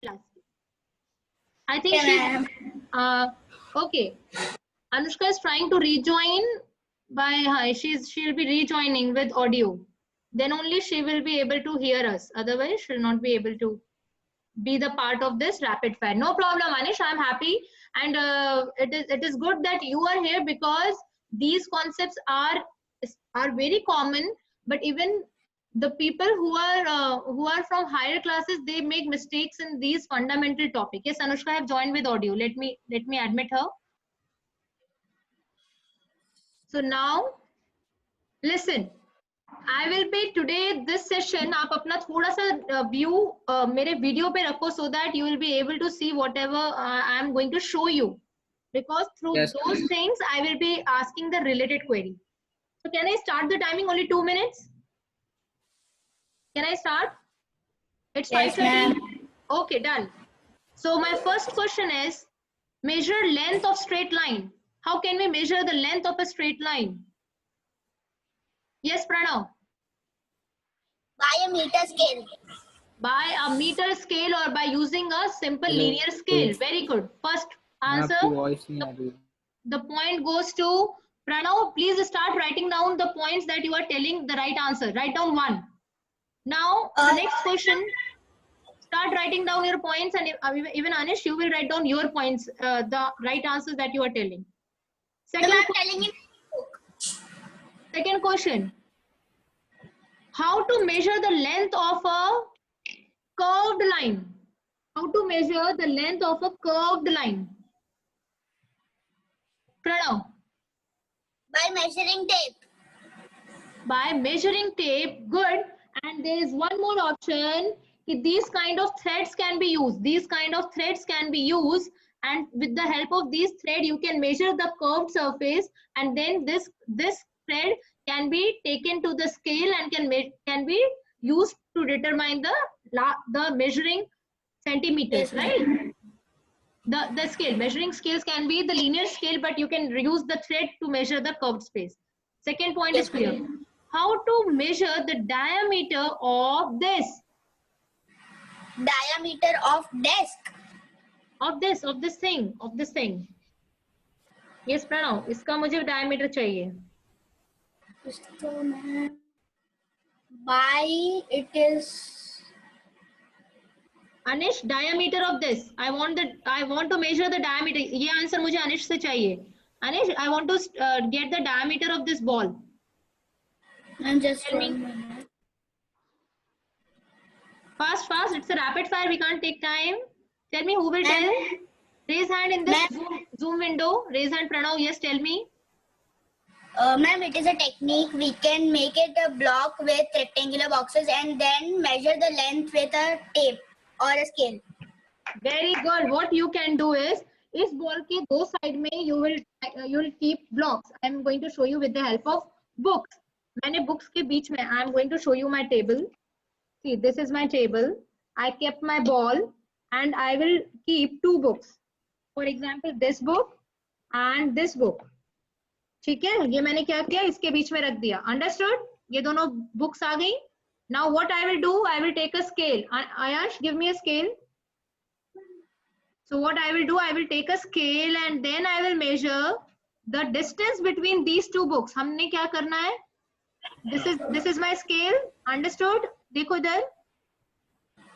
class. I think she's okay. Anushka is trying to rejoin by hi. She'll be rejoining with audio. Then only she will be able to hear us. Otherwise, she'll not be able to be the part of this rapid fire. No problem, Anish. I'm happy, and it is good that you are here because these concepts are very common. But even the people who are from higher classes, they make mistakes in these fundamental topics. Yes, Anushka have joined with audio. Let me admit her. So now listen. I will be today this session. आप अपना थोड़ा सा view मेरे video पे रखो so that you will be able to see whatever I am going to show you, because through Yes. those things I will be asking the related query. So can I start the timing? Only 2 minutes. Can I start? It's Yes, 5:30. Okay, done. So my first question is, measure length of straight line. How can we measure the length of a straight line? Yes, Pranav. By a meter scale. By a meter scale or by using a simple linear scale. Very good. First answer. आपकी voice नहीं आ रही है. The point goes to Pranav. Please start writing down the points that you are telling the right answer. Write down one. Now the next question. Start writing down your points, and even Anish, you will write down your points, the right answers that you are telling. No, I'm telling you. Second question. How to measure the length of a curved line? How to measure the length of a curved line? Pranav. By measuring tape. By measuring tape. Good. And there is one more option. These kind of threads can be used. These kind of threads can be used, and with the help of these thread you can measure the curved surface, and then this thread can be taken to the scale and can be used to determine the measuring centimeters. Yes, right? The scale, measuring scales can be the linear scale, but you can use the thread to measure the curved space. Second point is clear. How to measure the diameter of this? Diameter of desk. Of this thing. Yes, Pranav, इसका मुझे diameter चाहिए. By it is. Anish, diameter of this. I want to measure the diameter. ये answer मुझे Anish से चाहिए. Anish, I want to get the diameter of this ball. I'm just 1 minute. Fast. It's a rapid fire. We can't take time. Tell me who will tell. Raise hand in this Zoom window. Raise hand, Pranav. Yes, tell me. Ma'am, it is a technique. We can make it a block with rectangular boxes and then measure the length with a tape or a scale. Very good. What you can do is, इस ball के दो side में you will keep blocks. I am going to show you with the help of books. मैंने books के बीच में I am going to show you my table. See, this is my table. I kept my ball and I will keep two books. For example, this book and this book. ठीक है, ये मैंने क्या किया, इसके बीच में रख दिया. Understood? ये दोनों books आ गई. Now what I will do, I will take a scale. Ayash, give me a scale. So what I will do, I will take a scale and then I will measure the distance between these two books. हमने क्या करना है? This is my scale. Understood? देखो इधर.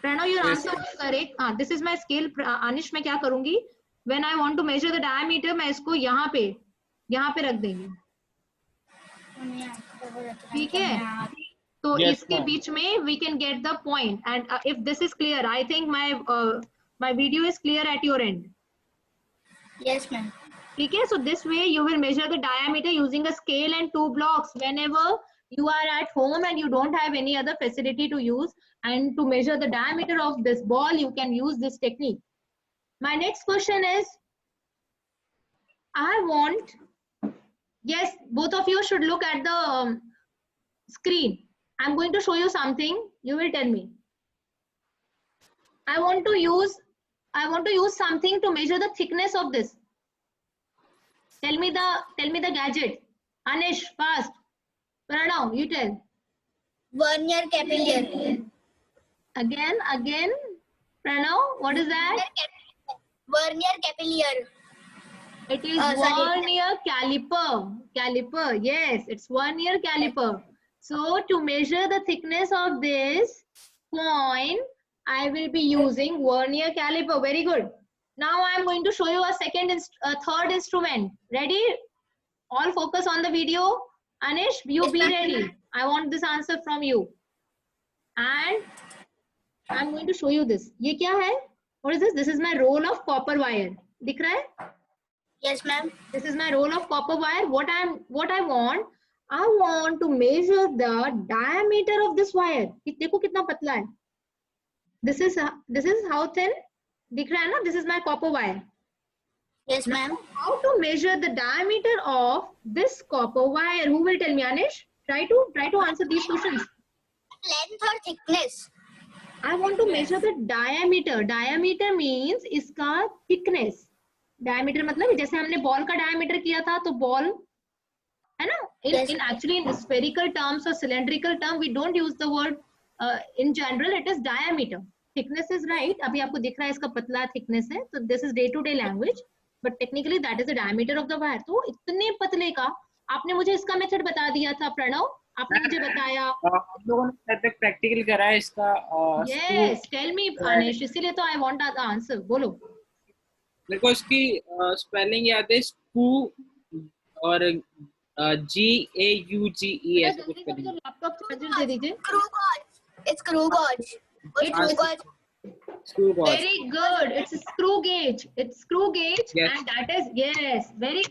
Pranav, your answer is correct. This is my scale. Anish, मैं क्या करूँगी? When I want to measure the diameter, मैं इसको यहाँ पे रख देंगे. ठीक है? तो इसके बीच में we can get the point. And if this is clear, I think my video is clear at your end. Yes, ma'am. ठीक है? So this way you will measure the diameter using a scale and two blocks. Whenever you are at home and you don't have any other facility to use, and to measure the diameter of this ball, you can use this technique. My next question is, yes, both of you should look at the screen. I'm going to show you something. You will tell me. I want to use something to measure the thickness of this. Tell me the gadget. Anish, fast. Pranav, you tell. Vernier capillary. Again. Pranav, what is that? Vernier capillary. It is Sorry. vernier caliper. Caliper, yes, it's vernier caliper. So to measure the thickness of this coin, I will be using vernier caliper. Very good. Now I am going to show you a third instrument. Ready? All focus on the video. Anish, you be ready. I want this answer from you. And I'm going to show you this. ये क्या है? What is this? This is my roll of copper wire. दिख रहा है? Yes, ma'am. This is my roll of copper wire. What I want to measure the diameter of this wire. देखो कितना पतला है. This is how thin. दिख रहा है ना? This is my copper wire. Yes, ma'am. How to measure the diameter of this copper wire? Who will tell me, Anish? Try to answer these questions. Length or thickness? I want to measure the diameter. Diameter means इसका thickness. Diameter मतलब जैसे हमने ball का diameter किया था तो ball है ना? In actually in spherical terms or cylindrical term we don't use the word in general. It is diameter. Thickness is right. अभी आपको दिख रहा है इसका पतला thickness है. So this is day-to-day language. But technically that is the diameter of the wire. तो इतने पतले का आपने मुझे इसका मेथड बता दिया था प्रणव. आपने मुझे बताया. आप लोगों ने तक प्रैक्टिकल करा है इसका. Yes, tell me Anish. इसीलिए तो I want the answer. बोलो. मेरे को इसकी स्पेलिंग याद है. स्क्रू और GAUGE ऐसे कुछ करेंगे. लैपटॉप चार्जर दे दीजिए. Screw gauge. It's screw gauge. Screw gauge. Screw gauge. Very good. It's a screw gauge. It's screw gauge. Yes. And that is, yes, very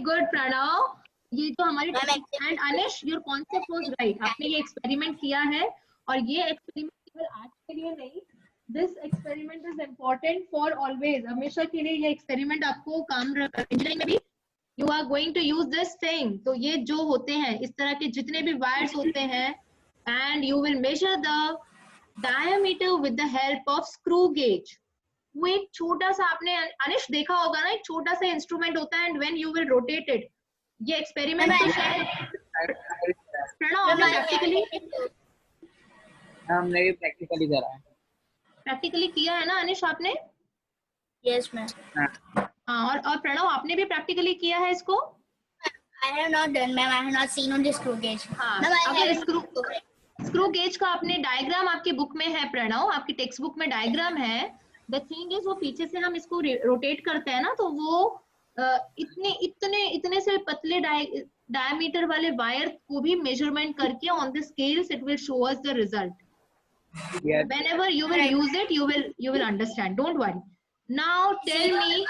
good Pranav. ये तो हमारी and Anish, your concept was right. आपने ये experiment किया है और ये experiment केवल आज के लिए नहीं. This experiment is important for always. हमेशा के लिए ये experiment आपको काम engineering में भी you are going to use this thing. तो ये जो होते हैं इस तरह के जितने भी wires होते हैं and you will measure the diameter with the help of screw gauge. वो एक छोटा सा आपने अनिश देखा होगा ना, एक छोटा सा इंस्ट्रूमेंट होता है and when you will rotate it. ये एक्सपेरिमेंट तो शायद प्रणव आपने हमने भी प्रैक्टिकली करा है. प्रैक्टिकली किया है ना अनिश आपने? Yes, ma'am. हाँ और प्रणव आपने भी प्रैक्टिकली किया है इसको? I have not done, ma'am. I have not seen on the screw gauge. हाँ, Ma'am, I अगर have स्क्रू गेज का आपने डायग्राम आपकी बुक में है प्रणव, आपकी टेक्स्ट बुक में डायग्राम है. द थिंग इज वो पीछे से हम इसको रोटेट करते हैं ना तो वो इतने से पतले डायमीटर वाले वायर को भी मेजरमेंट करके on the scales it will show us the result. Whenever you will use it, you will understand. Don't worry. Now tell me.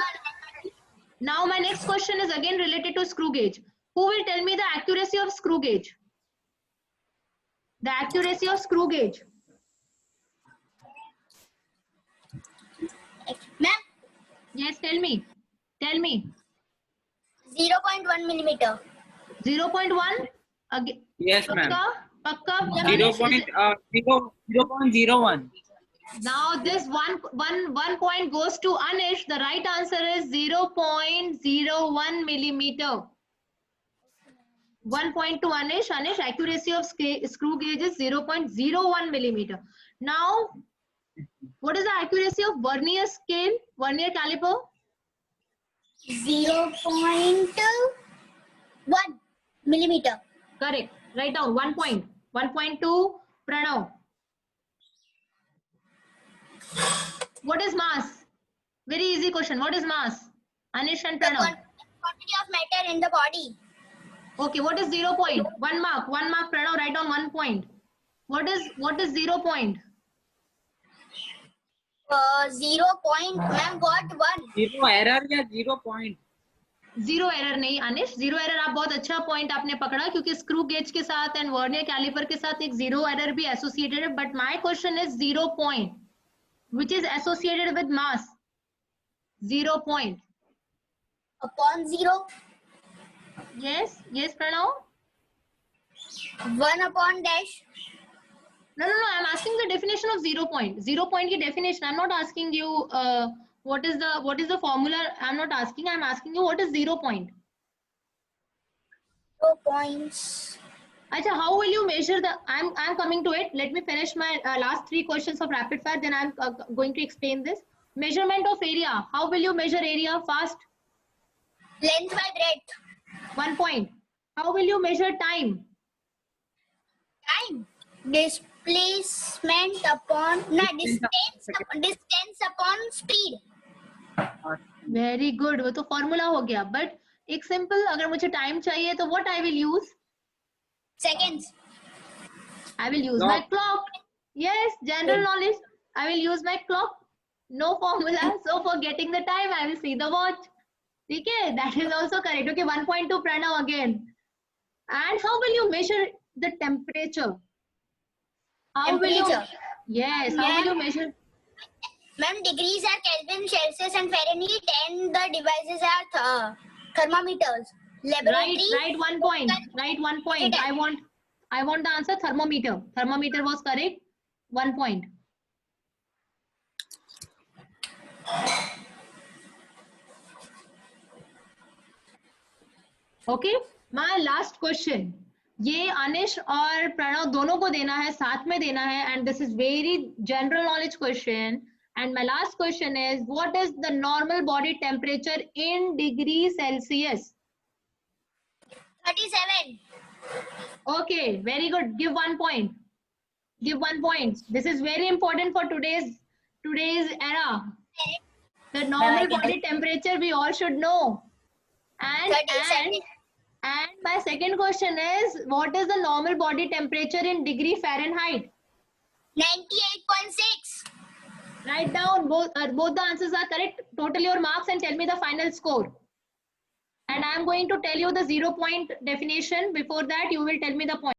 Now my next question is again related to screw gauge. Who will tell me the accuracy of screw gauge? The accuracy of screw gauge. Ma'am. Yes, tell me. Tell me. 0.1 millimeter. 0.1? Yes, ma'am. Pakka? 0.01. Now this one point goes to Anish. The right answer is 0.01 millimeter. 1 point to Anish. Anish, accuracy of screw gauge is 0.01 millimeter. Now, what is the accuracy of vernier scale, vernier caliper? 0.1 millimeter. Correct. Write down 1 point. 1.2 Pranav. What is mass? Very easy question. What is mass? Anish and The Pranav. quantity of matter in the body. Okay, what is 0 point? 1 mark. 1 mark Pranav, write down 1 point. What is 0 point? 0 point. Ma'am, got 1. Zero error या 0 point? Zero error नहीं अनिश, zero error आप बहुत अच्छा point आपने पकड़ा क्योंकि screw gauge के साथ एंड वर्नियर कैलिपर के साथ एक जीरो एरर भी एसोसिएटेड है. But my question is 0 point which is associated with mass. 0 point Upon 0. Yes Pranav. 1 upon dash. No, I'm asking the definition of 0 point. 0 point की definition. I'm not asking you what is the formula. I'm not asking. I'm asking you what is 0 point. 0 points. Acha, how will you measure the? I'm coming to it. Let me finish my last 3 questions of rapid fire. Then I'm going to explain this. Measurement of area. How will you measure area? Fast. Length by breadth. 1 point. How will you measure time? Time. Displacement upon distance upon speed. Very good. वो तो formula हो गया. But एक simple अगर मुझे time चाहिए तो what I will use? Seconds. I will use my clock. Yes, general knowledge. I will use my clock. No formula. So for getting the time, I will see the watch. Okay, that is also correct. Okay, 1.2 Pranav again. And how will you measure the temperature? How will you? Yes, how will you measure? Ma'am, degrees are Kelvin, Celsius, and Fahrenheit, and the devices are thermometers. Laboratory. Right, 1 point. Right, 1 point. I want the answer thermometer. Thermometer was correct. 1 point. Okay, my last question. ये अनिश और प्रणव दोनों को देना है, साथ में देना है, and this is very general knowledge question. And my last question is, what is the normal body temperature in degrees Celsius? 37. Okay, very good. Give 1 point. Give 1 point. This is very important for today's era. The normal body temperature we all should know. And my second question is, what is the normal body temperature in degree Fahrenheit? 98.6. Write down both the answers are correct. Total your marks and tell me the final score. And I am going to tell you the 0 point definition. Before that, you will tell me the point.